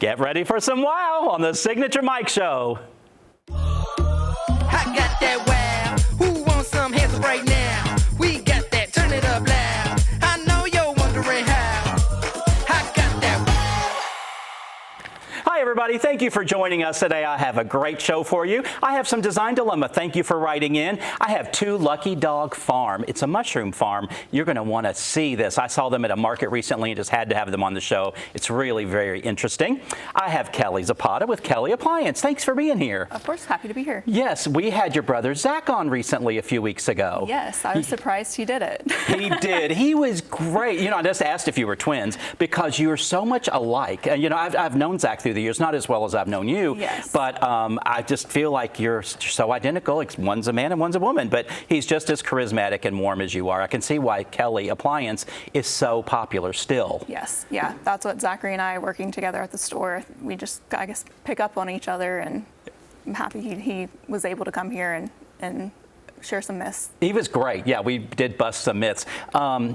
Get ready for some wow on the Signature Mike Show. I got that wow. Who wants some hands up right now? We got that. Turn it up loud. I know you're wondering how. I got that wow. Hi, everybody. Thank you for joining us today. I have a great show for you. I have some design dilemma. Thank you for writing in. I have two Lucky Dog Farm. It's a mushroom farm. You're going to want to see this. I saw them at a market recently and just had to have them on the show. It's really very interesting. I have Kelly Zapata with Kelly Appliance. Thanks for being here. Of course, happy to be here. Yes, we had your brother Zach on recently a few weeks ago. Yes, I was surprised he did it. He did. He was great. You know, I just asked if you were twins because you're so much alike. You know, I've known Zach through the years, not as well as I've known you. Yes. But I just feel like you're so identical. One's a man and one's a woman, but he's just as charismatic and warm as you are. I can see why Kelly Appliance is so popular still. Yes, yeah, that's what Zachary and I, working together at the store, we just, I guess, pick up on each other, and I'm happy he was able to come here and share some myths. He was great. Yeah, we did bust some myths.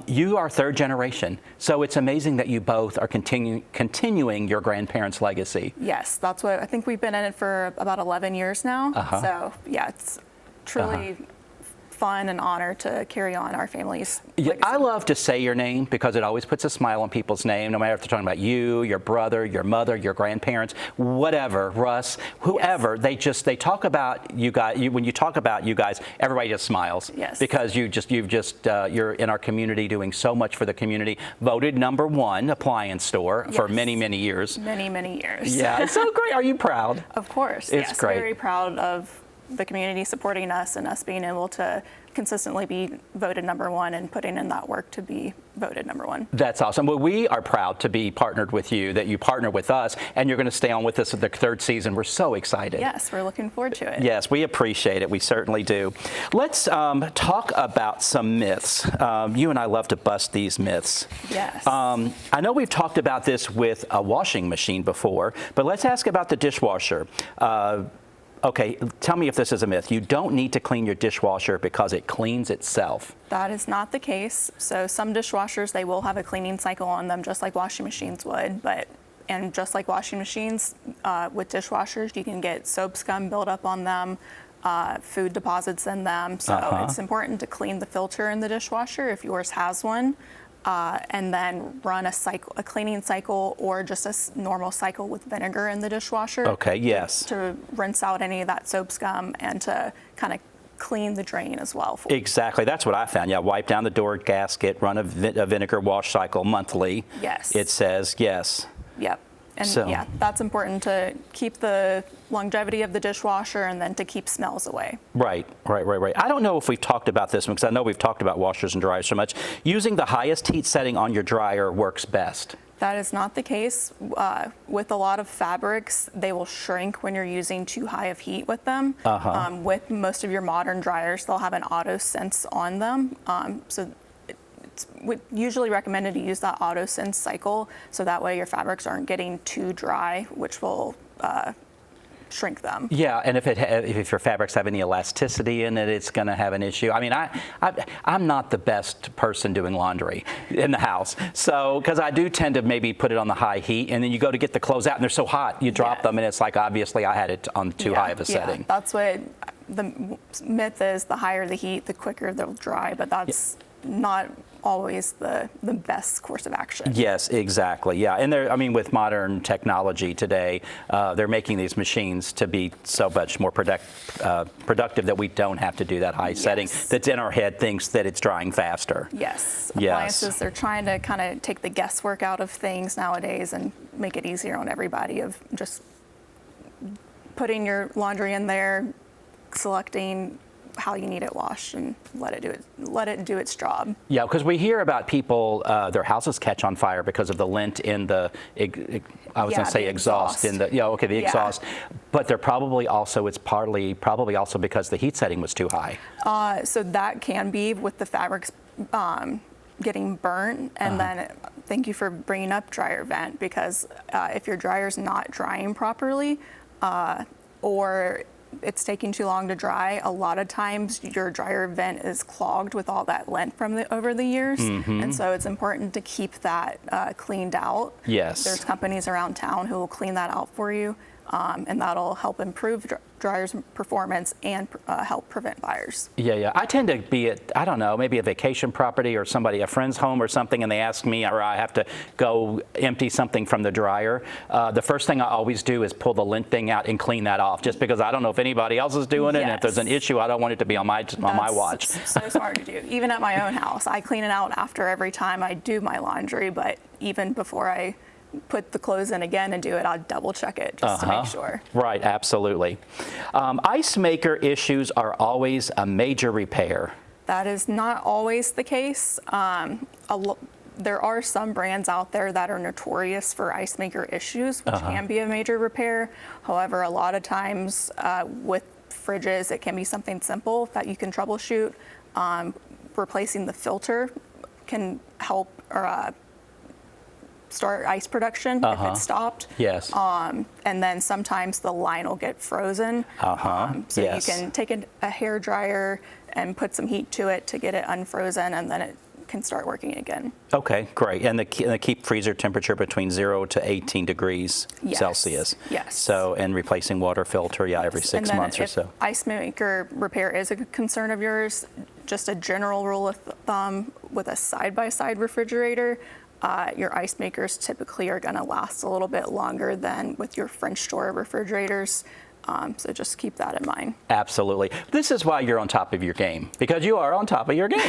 You are third generation, so it's amazing that you both are continuing your grandparents' legacy. Yes, that's what I think. We've been in it for about 11 years now. So yeah, it's truly fun and honor to carry on our family's legacy. I love to say your name because it always puts a smile on people's name, no matter if they're talking about you, your brother, your mother, your grandparents, whatever, Russ, whoever. Yes. They talk about you guys. When you talk about you guys, everybody just smiles. Yes. Because you're in our community doing so much for the community. Voted #1 appliance store for many, many years. Many, many years. Yeah, it's so great. Are you proud? Of course. It's yes, great. Very proud of the community supporting us and us being able to consistently be voted #1 and putting in that work to be voted #1. That's awesome. Well, we are proud to be partnered with you, that you partner with us, and you're going to stay on with us at the third season. We're so excited. Yes, we're looking forward to it. Yes, we appreciate it. We certainly do. Let's talk about some myths. You and I love to bust these myths. Yes. I know we've talked about this with a washing machine before, but let's ask about the dishwasher. Okay, tell me if this is a myth. You don't need to clean your dishwasher because it cleans itself. That is not the case. So some dishwashers, they will have a cleaning cycle on them, just like washing machines would. And just like washing machines, with dishwashers, you can get soap scum build up on them, food deposits in them. So it's important to clean the filter in the dishwasher if yours has one. And then run a cleaning cycle or just a normal cycle with vinegar in the dishwasher. Okay, yes. To rinse out any of that soap scum and to kind of clean the drain as well. Exactly, that's what I found. Yeah, wipe down the door gasket, run a vinegar wash cycle monthly. Yes. It says yes. Yep. And yeah, that's important to keep the longevity of the dishwasher and then to keep smells away. Right. I don't know if we've talked about this one because I know we've talked about washers and dryers so much. Using the highest heat setting on your dryer works best. That is not the case. With a lot of fabrics, they will shrink when you're using too high of heat with them. With most of your modern dryers, they'll have an auto sense on them. So it's usually recommended to use that auto sense cycle so that way your fabrics aren't getting too dry, which will shrink them. Yeah, and if your fabrics have any elasticity in it, it's going to have an issue. I mean, I'm not the best person doing laundry in the house, so because I do tend to maybe put it on the high heat, and then you go to get the clothes out, and they're so hot, you drop them, and it's like obviously I had it on too high of a setting. That's what the myth is: the higher the heat, the quicker they'll dry. But that's not always the best course of action. Yes, exactly. Yeah, and with modern technology today, they're making these machines to be so much more productive that we don't have to do that high setting that's in our head thinks that it's drying faster. Yes. Appliances, they're trying to kind of take the guesswork out of things nowadays and make it easier on everybody of just putting your laundry in there, selecting how you need it washed, and let it do its job. Yeah, because we hear about people, their houses catch on fire because of the lint in the, I was going to say exhaust in the, exhaust, but they're probably also, it's probably also because the heat setting was too high. So that can be with the fabrics getting burnt, and then thank you for bringing up dryer vent, because if your dryer's not drying properly, or it's taking too long to dry, a lot of times your dryer vent is clogged with all that lint from over the years. And so it's important to keep that cleaned out. Yes. There's companies around town who will clean that out for you. And that'll help improve dryer's performance and help prevent fires. Yeah. I tend to be at, I don't know, maybe a vacation property or a friend's home or something, and they ask me, or I have to go empty something from the dryer. The first thing I always do is pull the lint thing out and clean that off, just because I don't know if anybody else is doing it, and if there's an issue, I don't want it to be on my watch. So smart to do. Even at my own house, I clean it out after every time I do my laundry, but even before I put the clothes in again and do it, I'll double check it just to make sure. Right, absolutely. Ice maker issues are always a major repair. That is not always the case. There are some brands out there that are notorious for ice maker issues, which can be a major repair. However, a lot of times with fridges, it can be something simple that you can troubleshoot. Replacing the filter can help start ice production if it's stopped. Yes. And then sometimes the line will get frozen. So you can take a hair dryer and put some heat to it to get it unfrozen, and then it can start working again. Okay, great. And the keep freezer temperature between 0 to 18 degrees Celsius. Yes. So, and replacing water filter, every 6 months or so. If ice maker repair is a concern of yours, just a general rule of thumb with a side-by-side refrigerator, your ice makers typically are going to last a little bit longer than with your French door refrigerators. So just keep that in mind. Absolutely. This is why you're on top of your game, because you are on top of your game.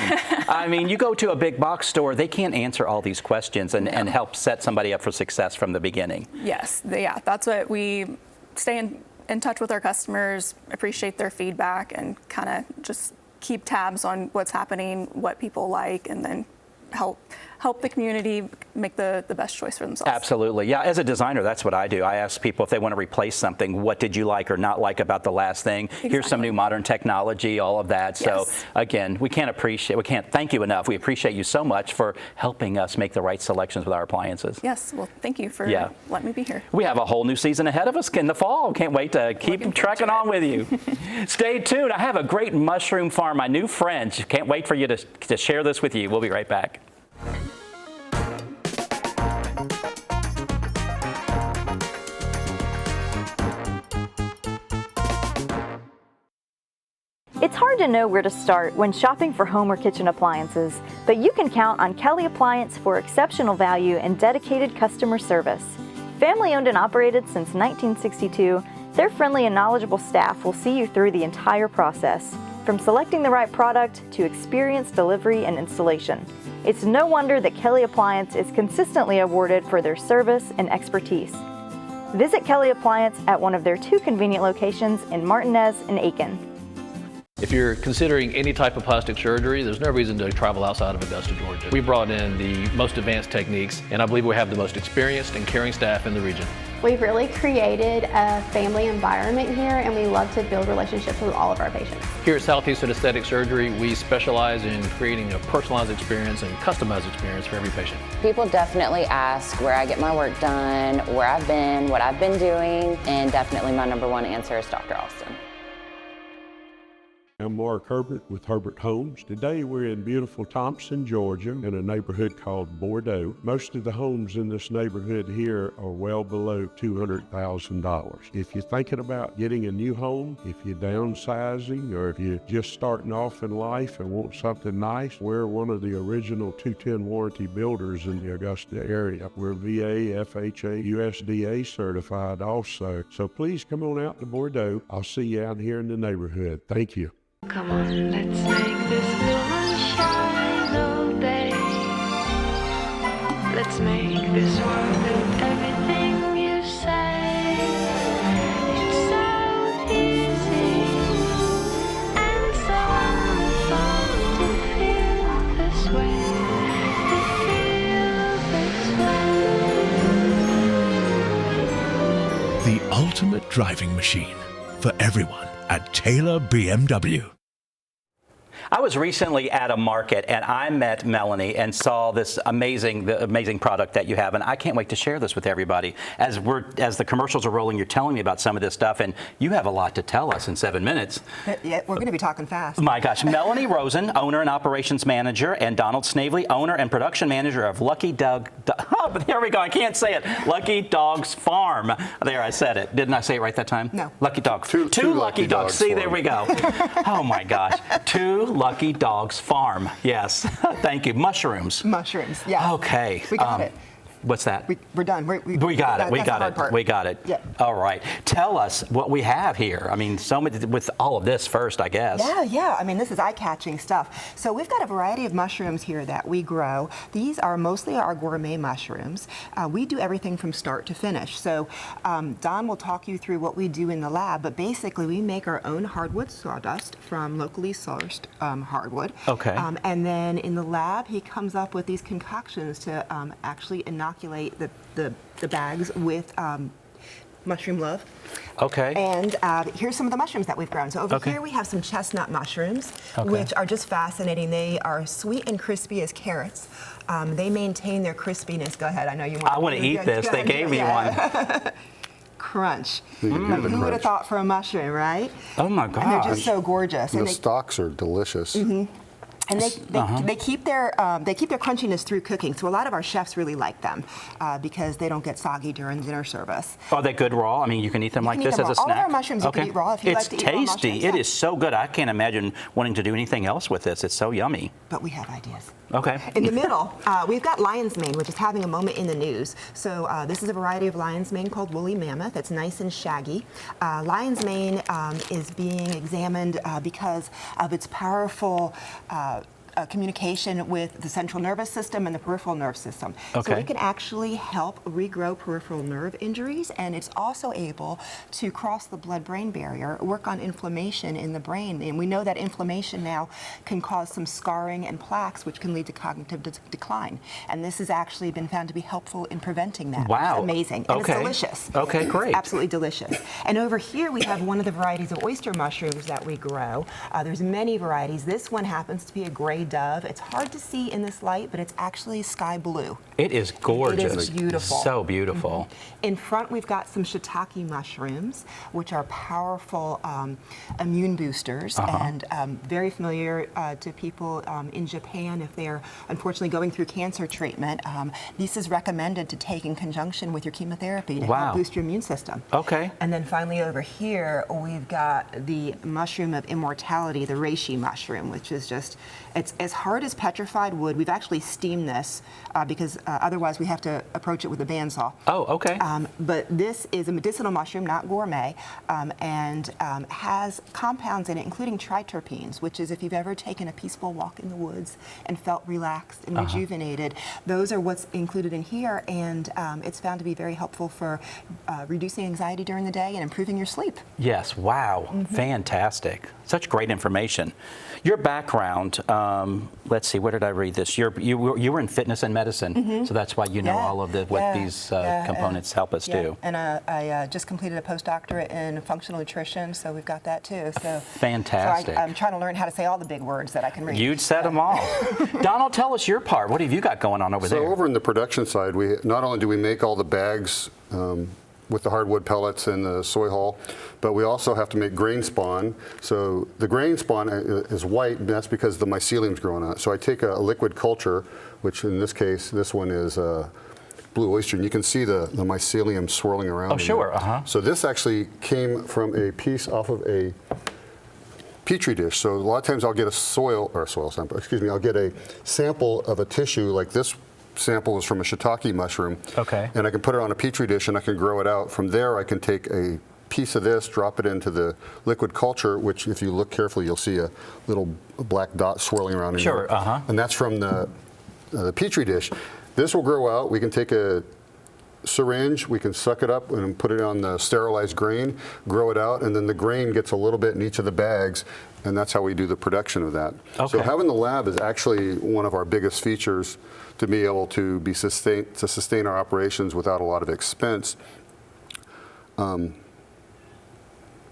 I mean, you go to a big box store, they can't answer all these questions and help set somebody up for success from the beginning. Yes, that's what we stay in touch with our customers, appreciate their feedback, and kind of just keep tabs on what's happening, what people like, and then help the community make the best choice for themselves. Absolutely. Yeah, as a designer, that's what I do. I ask people if they want to replace something, what did you like or not like about the last thing? Exactly. Here's some new modern technology, all of that. So again, we can't thank you enough. We appreciate you so much for helping us make the right selections with our appliances. Yes, well, thank you for letting me be here. We have a whole new season ahead of us in the fall. Can't wait to keep trekking on with you. Stay tuned. I have a great mushroom farm, my new friend. Can't wait for you to share this with you. We'll be right back. It's hard to know where to start when shopping for home or kitchen appliances, but you can count on Kelly Appliance for exceptional value and dedicated customer service. Family owned and operated since 1962, their friendly and knowledgeable staff will see you through the entire process, from selecting the right product to experienced delivery and installation. It's no wonder that Kelly Appliance is consistently awarded for their service and expertise. Visit Kelly Appliance at one of their 2 convenient locations in Martinez and Aiken. If you're considering any type of plastic surgery, there's no reason to travel outside of Augusta, Georgia. We brought in the most advanced techniques, and I believe we have the most experienced and caring staff in the region. We've really created a family environment here, and we love to build relationships with all of our patients. Here at Southeastern Aesthetic Surgery, we specialize in creating a personalized experience and customized experience for every patient. People definitely ask where I get my work done, where I've been, what I've been doing, and definitely my #1 answer is Dr. Austin. I'm Mark Herbert with Herbert Homes. Today we're in beautiful Thompson, Georgia, in a neighborhood called Bordeaux. Most of the homes in this neighborhood here are well below $200,000. If you're thinking about getting a new home, if you're downsizing, or if you're just starting off in life and want something nice, we're one of the original 210 warranty builders in the Augusta area. We're VA, FHA, USDA certified also. So please come on out to Bordeaux. I'll see you out here in the neighborhood. Thank you. Come on, let's make this moon shine all day. Let's make this world do everything you say. It's so easy and so fun to feel this way. To feel this way. The ultimate driving machine for everyone at Taylor BMW. I was recently at a market and I met Melanie and saw this amazing product that you have, and I can't wait to share this with everybody. As the commercials are rolling, you're telling me about some of this stuff, and you have a lot to tell us in 7 minutes. Yeah, we're going to be talking fast. My gosh, Melanie Rosen, owner and operations manager, and Donald Snavely, owner and production manager of Lucky Dog. Oh, but here we go. I can't say it. Lucky Dogs Farm. There, I said it. Didn't I say it right that time? No. Lucky Dog. Two Lucky Dogs. See, there we go. Oh my gosh. Two Lucky Dogs Farm. Yes. Thank you. Mushrooms. Mushrooms. Yeah. Okay. We got it. What's that? We're done. We got it. We got it. We got it. Yeah. All right. Tell us what we have here. I mean, so many with all of this first, I guess. Yeah. I mean, this is eye-catching stuff. So we've got a variety of mushrooms here that we grow. These are mostly our gourmet mushrooms. We do everything from start to finish. So Don will talk you through what we do in the lab, but basically we make our own hardwood sawdust from locally sourced hardwood. Okay. And then in the lab, he comes up with these concoctions to actually inoculate the bags with mushroom love. Okay. And here's some of the mushrooms that we've grown. So over Okay. here we have some chestnut mushrooms, Okay. which are just fascinating. They are sweet and crispy as carrots. They maintain their crispiness. Go ahead. I know you want. I want to eat this. They gave me one. Crunch. You can do the Who would have crunch. thought for a mushroom, right? Oh my And they're just gosh. so gorgeous. And And the stalks are delicious. And they keep their crunchiness through cooking. So a lot of our chefs really like them because they don't get soggy during dinner service. Are they good raw? I mean, you can eat them like can eat this them as a raw. snack? All of our mushrooms you can eat raw if you it's like to eat raw tasty. mushrooms, It yeah. is so good. I can't imagine wanting to do anything else with this. It's so yummy. But we have ideas. Okay. In the middle, we've got lion's mane, which is having a moment in the news. So this is a variety of lion's mane called woolly mammoth. It's nice and shaggy. Lion's mane is being examined because of its powerful communication with the central nervous system and the peripheral nerve system. So Okay. it can actually help regrow peripheral nerve injuries, and it's also able to cross the blood-brain barrier, work on inflammation in the brain. And we know that inflammation now can cause some scarring and plaques, which can lead to cognitive decline. And this has actually been found to be helpful in preventing that. Wow. It's amazing. And Okay. it's delicious. Okay, great. Absolutely delicious. And over here we have one of the varieties of oyster mushrooms that we grow. There's many varieties. This one happens to be a gray dove. It's hard to see in this light, but it's actually sky blue. It is gorgeous. It is beautiful. So beautiful. In front, we've got some shiitake mushrooms, which are powerful immune boosters and very familiar to people in Japan if they're unfortunately going through cancer treatment. This is recommended to take in conjunction with your chemotherapy to Wow. help boost your immune system. Okay. And then finally over here, we've got the mushroom of immortality, the reishi mushroom, which is just, it's as hard as petrified wood. We've actually steamed this because otherwise we have to approach it with a bandsaw. Oh, okay. But this is a medicinal mushroom, not gourmet, and has compounds in it, including triterpenes, which is if you've ever taken a peaceful walk in the woods and felt relaxed and rejuvenated, those are what's included in here, and it's found to be very helpful for reducing anxiety during the day and improving your sleep. Yes, wow, fantastic. Such great information. Your background, let's see, where did I read this? You were in fitness and medicine, so that's why you know all of what these components help us do. And I just completed a postdoctorate in functional nutrition, so we've got that too. So Fantastic. So I'm trying to learn how to say all the big words that I can read. You'd said them all. Donald, tell us your part. What have you got going on over there? So over in the production side, we not only do we make all the bags with the hardwood pellets and the soy hull, but we also have to make grain spawn. So the grain spawn is white, and that's because the mycelium's growing on it. So I take a liquid culture, which in this case, this one is blue oyster, and you can see the mycelium swirling around. Oh, sure, So this actually came from a piece off of a Petri dish. So a lot of times I'll get a soil sample, I'll get a sample of a tissue like this sample is from a shiitake mushroom. Okay. And I can put it on a Petri dish and I can grow it out. From there I can take a piece of this, drop it into the liquid culture, which if you look carefully you'll see a little black dot swirling around in Sure, there. And that's from the Petri dish. This will grow out. We can take a syringe, we can suck it up and put it on the sterilized grain, grow it out, and then the grain gets a little bit in each of the bags, and that's how we do the production of that. Okay. So having the lab is actually one of our biggest features to be able to sustain our operations without a lot of expense.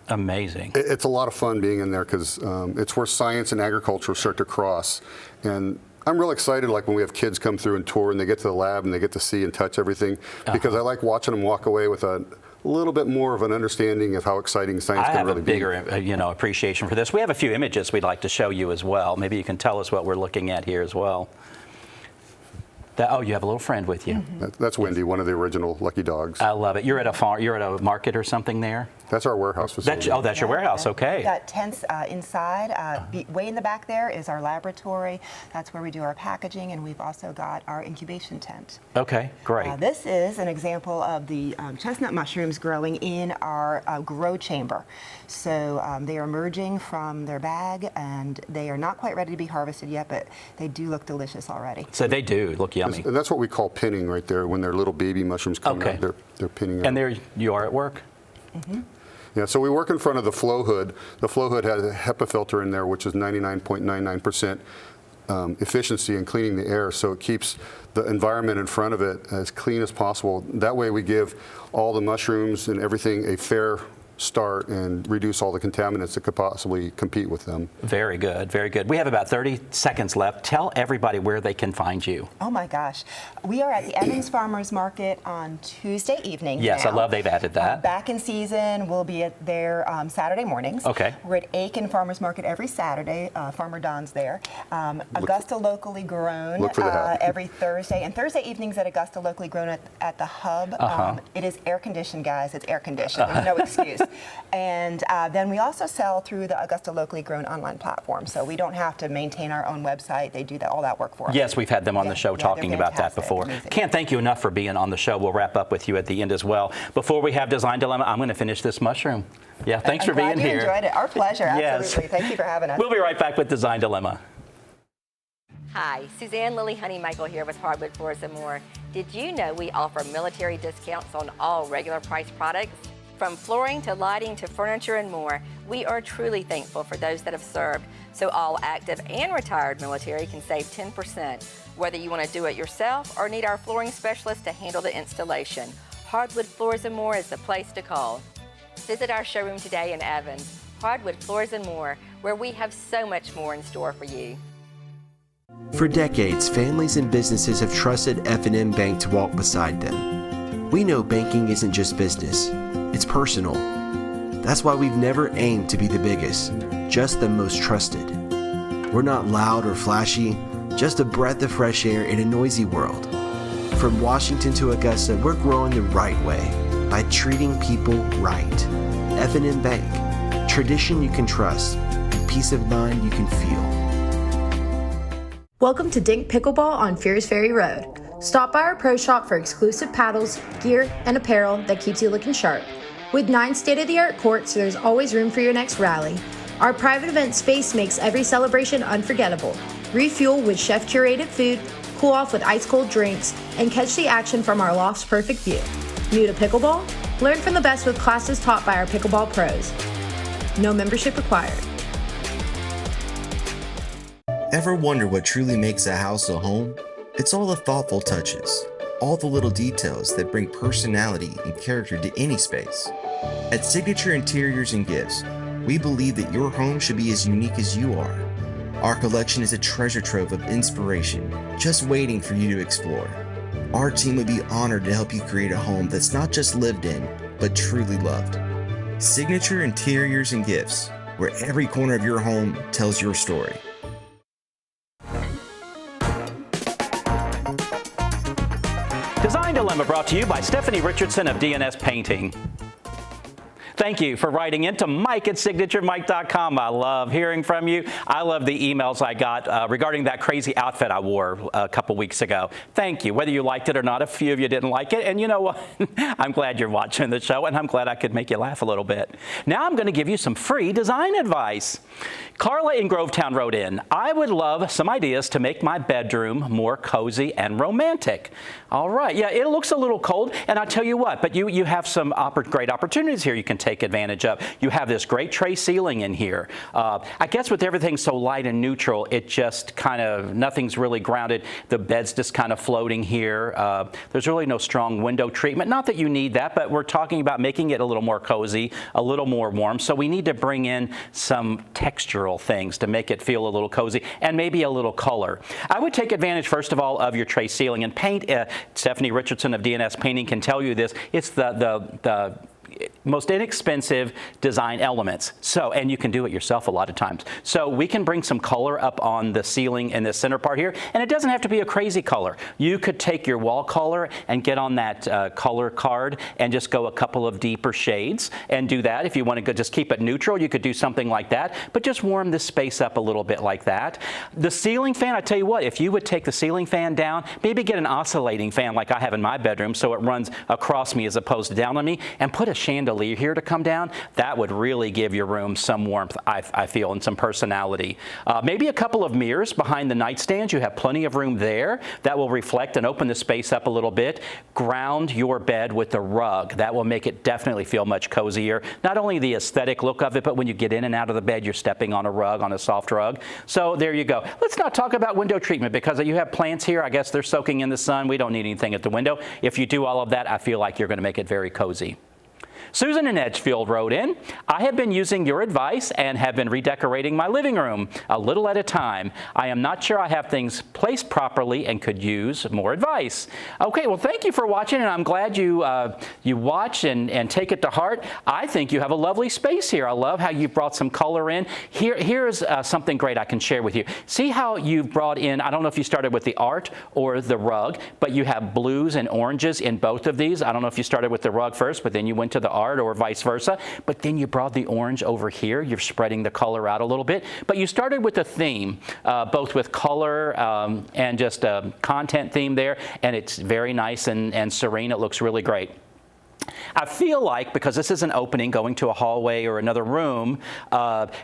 Amazing. It's a lot of fun being in there because it's where science and agriculture start to cross. And I'm real excited, like when we have kids come through and tour and they get to the lab and they get to see and touch everything, because I like watching them walk away with a little bit more of an understanding of how exciting science can really be. I have a bigger, appreciation for this. We have a few images we'd like to show you as well. Maybe you can tell us what we're looking at here as well. Oh, you have a little friend with you. That's Wendy, one of the original Lucky Dogs. I love it. You're at a farm. You're at a market or something there. That's our warehouse facility. That's your warehouse. Okay. We've got tents inside. Way in the back there is our laboratory. That's where we do our packaging, and we've also got our incubation tent. Okay, great. This is an example of the chestnut mushrooms growing in our grow chamber. So they are emerging from their bag, and they are not quite ready to be harvested yet, but they do look delicious already. So they do look yummy. And that's what we call pinning right there. When they're little baby mushrooms coming out, they're pinning out. And there you are at work? Yeah, so we work in front of the flow hood. The flow hood has a HEPA filter in there, which is 99.99% efficiency in cleaning the air, so it keeps the environment in front of it as clean as possible. That way we give all the mushrooms and everything a fair start and reduce all the contaminants that could possibly compete with them. Very good, very good. We have about 30 seconds left. Tell everybody where they can find you. Oh my gosh. We are at the Evans Farmers Market on Tuesday evening. Yes, now. I love they've added that. Back in season, we'll be at there Saturday mornings. Okay. We're at Aiken Farmers Market every Saturday. Farmer Don's there. Augusta Locally Grown look for the hat. every Thursday. And Thursday evenings at Augusta Locally Grown at the Hub. It is air conditioned, guys. It's air conditioned. There's no excuse. And then we also sell through the Augusta Locally Grown online platform, so we don't have to maintain our own website. They do all that work for us. Yes, we've had them on the show talking about that before. Amazing. Can't thank you enough for being on the show. We'll wrap up with you at the end as well. Before we have Design Dilemma, I'm going to finish this mushroom. Yeah, thanks for being here. I'm glad you enjoyed it. Our pleasure, Yes. absolutely. Thank you for having us. We'll be right back with Design Dilemma. Hi, Suzanne Lily Honeymichael here with Hardwood Floors & More. Did you know we offer military discounts on all regular price products? From flooring to lighting to furniture and more, we are truly thankful for those that have served, so all active and retired military can save 10%. Whether you want to do it yourself or need our flooring specialist to handle the installation, Hardwood Floors & More is the place to call. Visit our showroom today in Evans, Hardwood Floors & More, where we have so much more in store for you. For decades, families and businesses have trusted F&M Bank to walk beside them. We know banking isn't just business, it's personal. That's why we've never aimed to be the biggest, just the most trusted. We're not loud or flashy, just a breath of fresh air in a noisy world. From Washington to Augusta, we're growing the right way by treating people right. F&M Bank, tradition you can trust, and peace of mind you can feel. Welcome to Dink Pickleball on Fears Ferry Road. Stop by our pro shop for exclusive paddles, gear, and apparel that keeps you looking sharp. With 9 state-of-the-art courts, there's always room for your next rally. Our private event space makes every celebration unforgettable. Refuel with chef-curated food, cool off with ice-cold drinks, and catch the action from our loft's perfect view. New to pickleball? Learn from the best with classes taught by our pickleball pros. No membership required. Ever wonder what truly makes a house a home? It's all the thoughtful touches, all the little details that bring personality and character to any space. At Signature Interiors and Gifts, we believe that your home should be as unique as you are. Our collection is a treasure trove of inspiration, just waiting for you to explore. Our team would be honored to help you create a home that's not just lived in, but truly loved. Signature Interiors and Gifts, where every corner of your home tells your story. Design Dilemma brought to you by Stephanie Richardson of DNS Painting. Thank you for writing in to Mike at signaturemike.com. I love hearing from you. I love the emails I got regarding that crazy outfit I wore a couple weeks ago. Thank you. Whether you liked it or not, a few of you didn't like it. And you know what? I'm glad you're watching the show, and I'm glad I could make you laugh a little bit. Now I'm going to give you some free design advice. Carla in Grovetown wrote in, I would love some ideas to make my bedroom more cozy and romantic. All right. Yeah, it looks a little cold, and I'll tell you what, but you have some great opportunities here. You can take advantage of. You have this great tray ceiling in here. I guess with everything so light and neutral, it just kind of, nothing's really grounded. The bed's just kind of floating here. There's really no strong window treatment. Not that you need that, but we're talking about making it a little more cozy, a little more warm. So we need to bring in some textural things to make it feel a little cozy and maybe a little color. I would take advantage, first of all, of your tray ceiling and paint. Stephanie Richardson of DNS Painting can tell you this. It's the most inexpensive design elements. So, and you can do it yourself a lot of times. So we can bring some color up on the ceiling in this center part here, and it doesn't have to be a crazy color. You could take your wall color and get on that color card and just go a couple of deeper shades and do that. If you want to just keep it neutral, you could do something like that, but just warm this space up a little bit like that. The ceiling fan, I tell you what, if you would take the ceiling fan down, maybe get an oscillating fan like I have in my bedroom so it runs across me as opposed to down on me, and put a chandelier here to come down, that would really give your room some warmth, I feel, and some personality. Maybe a couple of mirrors behind the nightstands. You have plenty of room there. That will reflect and open the space up a little bit. Ground your bed with a rug. That will make it definitely feel much cozier. Not only the aesthetic look of it, but when you get in and out of the bed, you're stepping on a rug, on a soft rug. So there you go. Let's not talk about window treatment because you have plants here. I guess they're soaking in the sun. We don't need anything at the window. If you do all of that, I feel like you're going to make it very cozy. Susan in Edgefield wrote in, I have been using your advice and have been redecorating my living room a little at a time. I am not sure I have things placed properly and could use more advice. Okay, well, thank you for watching, and I'm glad you watch and take it to heart. I think you have a lovely space here. I love how you've brought some color in. Here's something great I can share with you. See how you've brought in, I don't know if you started with the art or the rug, but you have blues and oranges in both of these. I don't know if you started with the rug first, but then you went to the art or vice versa, but then you brought the orange over here. You're spreading the color out a little bit, but you started with a theme, both with color and just a content theme there, and it's very nice and serene. It looks really great. I feel like, because this is an opening going to a hallway or another room,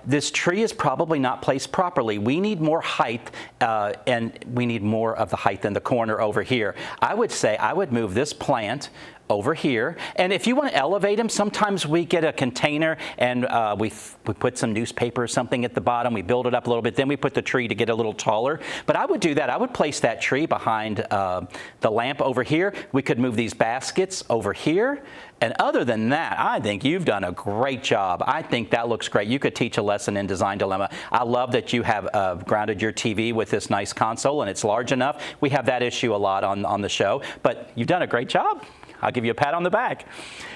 this tree is probably not placed properly. We need more height, and we need more of the height in the corner over here. I would say I would move this plant over here, and if you want to elevate them, sometimes we get a container and we put some newspaper or something at the bottom, we build it up a little bit, then we put the tree to get a little taller. But I would do that. I would place that tree behind the lamp over here. We could move these baskets over here. And other than that, I think you've done a great job. I think that looks great. You could teach a lesson in Design Dilemma. I love that you have grounded your TV with this nice console, and it's large enough. We have that issue a lot on the show, but you've done a great job. I'll give you a pat on the back.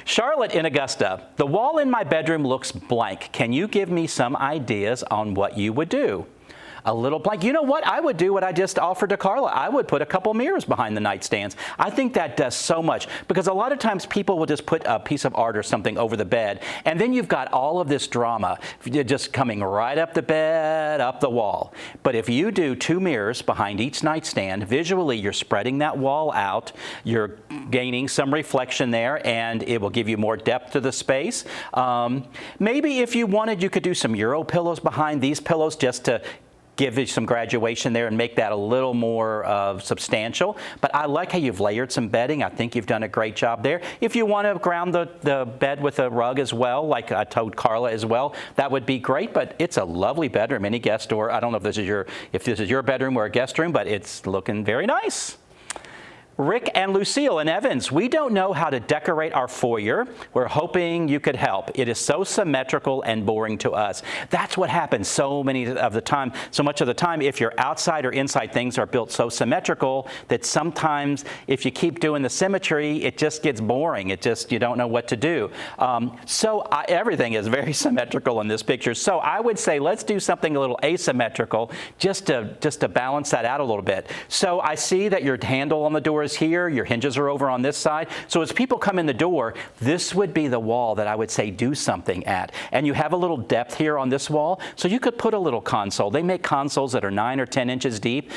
Charlotte in Augusta, the wall in my bedroom looks blank. Can you give me some ideas on what you would do? A little blank. You know what? I would do what I just offered to Carla. I would put a couple mirrors behind the nightstands. I think that does so much, because a lot of times people will just put a piece of art or something over the bed, and then you've got all of this drama just coming right up the bed, up the wall. But if you do 2 mirrors behind each nightstand, visually you're spreading that wall out, you're gaining some reflection there, and it will give you more depth to the space. Maybe if you wanted, you could do some Euro pillows behind these pillows just to give you some graduation there and make that a little more substantial. But I like how you've layered some bedding. I think you've done a great job there. If you want to ground the bed with a rug as well, like I told Carla as well, that would be great. But it's a lovely bedroom. Any guest, or I don't know if this is your bedroom or a guest room, but it's looking very nice. Rick and Lucille in Evans, we don't know how to decorate our foyer. We're hoping you could help. It is so symmetrical and boring to us. That's what happens so much of the time. If you're outside or inside, things are built so symmetrical that sometimes if you keep doing the symmetry, it just gets boring. You don't know what to do. Everything is very symmetrical in this picture. So I would say let's do something a little asymmetrical just to balance that out a little bit. So I see that your handle on the door is here, your hinges are over on this side. So as people come in the door, this would be the wall that I would say do something at. And you have a little depth here on this wall, so you could put a little console. They make consoles that are 9 or 10 inches deep,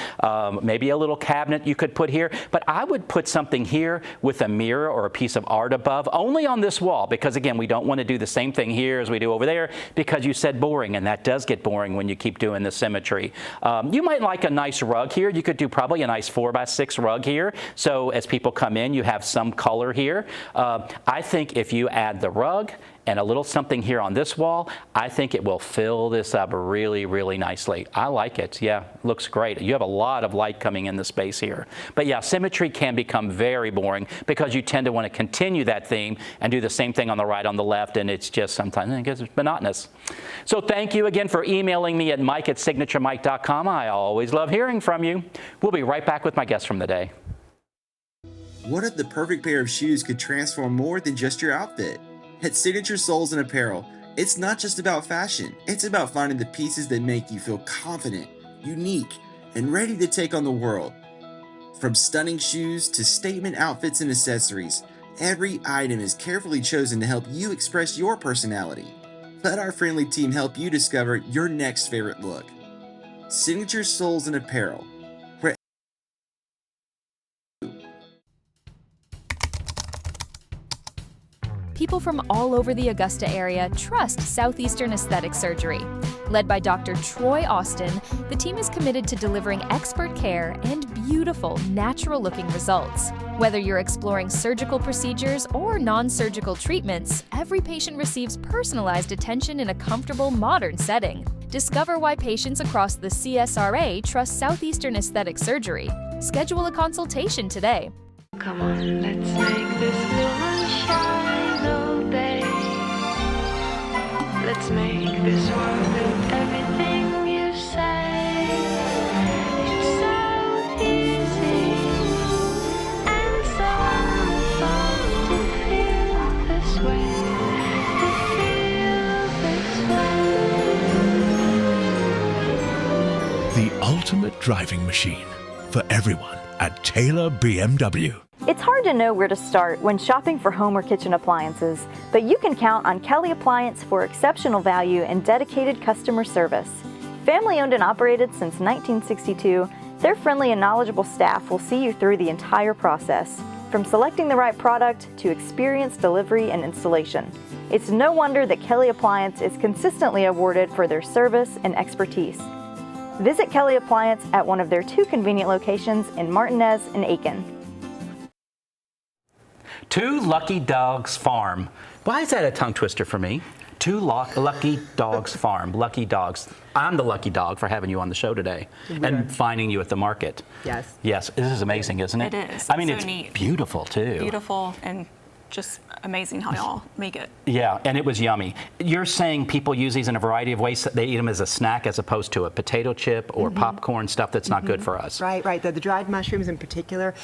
maybe a little cabinet you could put here. But I would put something here with a mirror or a piece of art above, only on this wall, because again, we don't want to do the same thing here as we do over there, because you said boring, and that does get boring when you keep doing the symmetry. You might like a nice rug here. You could do probably a nice 4x6 rug here. So as people come in, you have some color here. I think if you add the rug and a little something here on this wall, I think it will fill this up really, really nicely. I like it. Yeah, looks great. You have a lot of light coming in the space here. But yeah, symmetry can become very boring because you tend to want to continue that theme and do the same thing on the right, on the left, and it's just sometimes it gets monotonous. So thank you again for emailing me at mike@signaturemike.com. I always love hearing from you. We'll be right back with my guest from the day. What if the perfect pair of shoes could transform more than just your outfit? At Signature Soles and Apparel, it's not just about fashion, it's about finding the pieces that make you feel confident, unique, and ready to take on the world. From stunning shoes to statement outfits and accessories, every item is carefully chosen to help you express your personality. Let our friendly team help you discover your next favorite look. Signature Soles and Apparel. People from all over the Augusta area trust Southeastern Aesthetic Surgery. Led by Dr. Troy Austin, the team is committed to delivering expert care and beautiful, natural-looking results. Whether you're exploring surgical procedures or non-surgical treatments, every patient receives personalized attention in a comfortable, modern setting. Discover why patients across the CSRA trust Southeastern Aesthetic Surgery. Schedule a consultation today. Come on, let's make this moon shine all day. Let's make this world do everything you say. It's so easy and so fun to feel this way. To feel this way. The ultimate driving machine for everyone at Taylor BMW. It's hard to know where to start when shopping for home or kitchen appliances, but you can count on Kelly Appliance for exceptional value and dedicated customer service. Family owned and operated since 1962, their friendly and knowledgeable staff will see you through the entire process, from selecting the right product to experienced delivery and installation. It's no wonder that Kelly Appliance is consistently awarded for their service and expertise. Visit Kelly Appliance at one of their 2 convenient locations in Martinez and Aiken. Two Lucky Dogs Farm. Why is that a tongue twister for me? Two Lucky Dogs Farm. Lucky Dogs. I'm the lucky dog for having you on the show today and finding you at the market. Yes. Yes, this is amazing, isn't it? It is. I mean, It's it's so neat. beautiful too. Beautiful and just amazing how y'all make it. Yeah, and it was yummy. You're saying people use these in a variety of ways. They eat them as a snack as opposed to a potato chip or popcorn, stuff that's not good for us. Right, right. The dried mushrooms in particular.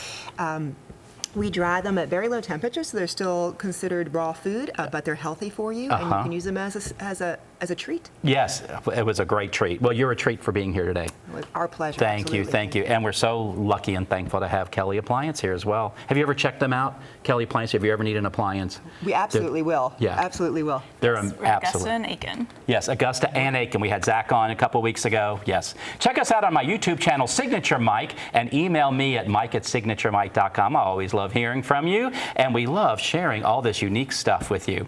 We dry them at very low temperatures, so they're still considered raw food, but they're healthy for you, and you can use them as a treat. Yes, it was a great treat. Well, you're a treat for being here today. Our pleasure. Thank you, absolutely. thank you. And we're so lucky and thankful to have Kelly Appliance here as well. Have you ever checked them out, Kelly Appliance? If you ever need an appliance? We absolutely will. Yeah. Absolutely will. They're We're Augusta absolutely. and Aiken. Yes, Augusta and Aiken. We had Zach on a couple weeks ago. Yes. Check us out on my YouTube channel, Signature Mike, and email me at mike@signaturemike.com. I always love hearing from you, and we love sharing all this unique stuff with you.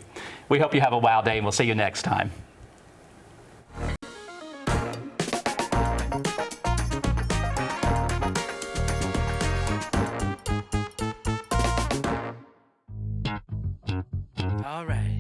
We hope you have a wow day, and we'll see you next time. All right.